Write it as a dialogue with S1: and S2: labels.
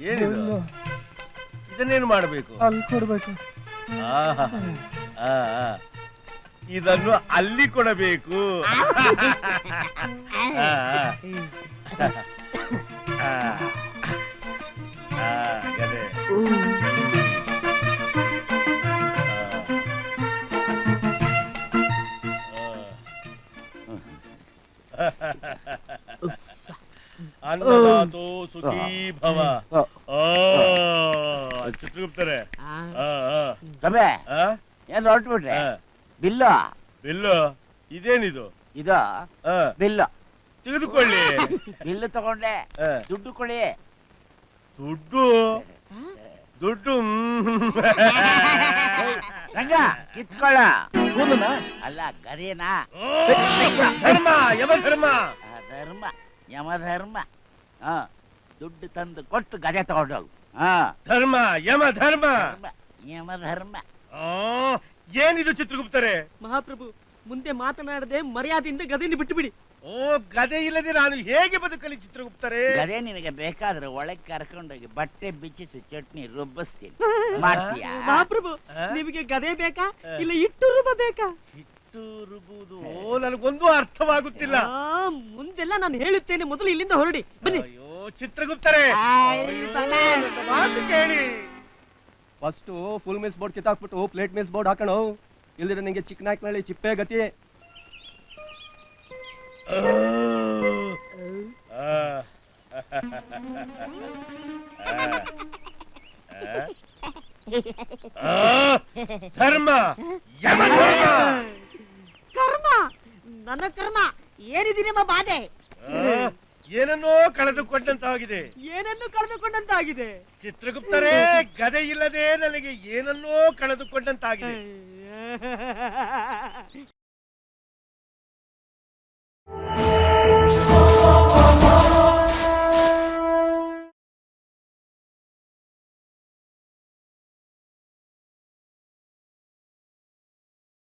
S1: ಏನಿದು? ಇದನ್ನೇನು ಮಾಡಬೇಕು?
S2: ಅಲ್ಲಿ ಕೊಡ್ಬೇಕು.
S1: ಇದನ್ನು ಅಲ್ಲಿ ಕೊಡಬೇಕು. ಗದೆ ಅನ್ನದಾತೋ ಸುಖೀ ಭವ. ಚಿತ್ರಗುಪ್ತರೆ
S3: ಏನ್ ಹೊರಟ್ಬಿಟ್ರೆ ಬಿಲ್ಲು
S1: ಬಿಲ್ಲು ಇದೇನಿದು?
S3: ಇದು ಬಿಲ್ಲು
S1: ತೆಗೆದುಕೊಳ್ಳಿ.
S3: ಬಿಲ್ಲು ತಗೊಂಡೆ, ದುಡ್ಡು ಕೊಡಿ.
S1: ದುಡ್ಡು ದುಡ್ಡು
S3: ರಂಗ ಕಿತ್ಕೊಳ್ಳ. ಅಲ್ಲ ಗದೇನ.
S1: ಧರ್ಮ ಯಮಧರ್ಮ.
S3: ಧರ್ಮ ಯಮಧರ್ಮ. ದುಡ್ಡು ತಂದು ಕೊಟ್ಟು ಗದೆ ತಗೊಂಡೋಗು.
S1: ಧರ್ಮ ಯಮಧರ್ಮ.
S3: ಯಮಧರ್ಮ.
S1: ಏನಿದು ಚಿತ್ರಗುಪ್ತರೆ?
S2: ಮಹಾಪ್ರಭು, ಮುಂದೆ ಮಾತನಾಡದೆ ಮರ್ಯಾದೆಯಿಂದ ಗದೆಯನ್ನು ಬಿಟ್ಟು ಬಿಡಿ.
S1: ಓ, ಗದೆ ಇಲ್ಲದೆ ನಾನು ಹೇಗೆ ಬದುಕಲಿ ಚಿತ್ರಗುಪ್ತರೆ?
S3: ಗದೆ ನಿನಗೆ ಬೇಕಾದ್ರೆ ಒಳಗೆ ಕರ್ಕೊಂಡೋಗಿ ಬಟ್ಟೆ ಬಿಚ್ಚಿಸಿ ಚಟ್ನಿ ರುಬ್ಬಿಸ್ತೀನಿ. ಮಾಡ್ತೀಯಾ?
S2: ಮಹಾಪ್ರಭು, ನಿಮಗೆ ಗದೆ ಬೇಕಾ ಇಲ್ಲ ಇಟ್ಟು ರುಬ್ಬ ಬೇಕಾ?
S1: ಹಿಟ್ಟು ರುಬುವುದು ನನಗೊಂದು ಅರ್ಥವಾಗುತ್ತಿಲ್ಲ.
S2: ಮುಂದೆಲ್ಲ ನಾನು ಹೇಳುತ್ತೇನೆ, ಮೊದಲು ಇಲ್ಲಿಂದ ಹೊರಡಿ ಬನ್ನಿ.
S1: ಅಯ್ಯೋ ಚಿತ್ರಗುಪ್ತರೆ, ಮಾತು ಕೇಳಿ.
S2: ಫಸ್ಟ್ ಫುಲ್ ಮಿಲ್ಸ್ ಬೋರ್ಡ್ ಕಿತ್ತಾಕ್ಬಿಟ್ಟು ಪ್ಲೇಟ್ ಮಿಲ್ಸ್ ಬೋರ್ಡ್ ಹಾಕೋಣ. ಇಲ್ದಿದ್ರೆ ನಿಂಗೆ ಚಿಕ್ಕನಾಯ್ಕನಹಳ್ಳಿ ಚಿಪ್ಪೆ ಗತಿ.
S1: ಧರ್ಮ ಯಮಧರ್ಮ.
S2: ಕರ್ಮ, ನನ್ನ ಕರ್ಮ ಏನಿದೆ ನಿಮ್ಮ ಬಾಧೆ?
S1: ಏನನ್ನೋ ಕಳೆದುಕೊಂಡಂತಾಗಿದೆ.
S2: ಏನನ್ನು ಕಳೆದುಕೊಂಡಂತಾಗಿದೆ?
S1: ಚಿತ್ರಗುಪ್ತರೇ, ಗದೆ ಇಲ್ಲದೆ ನನಗೆ ಏನನ್ನೋ ಕಳೆದುಕೊಂಡಂತಾಗಿದೆ.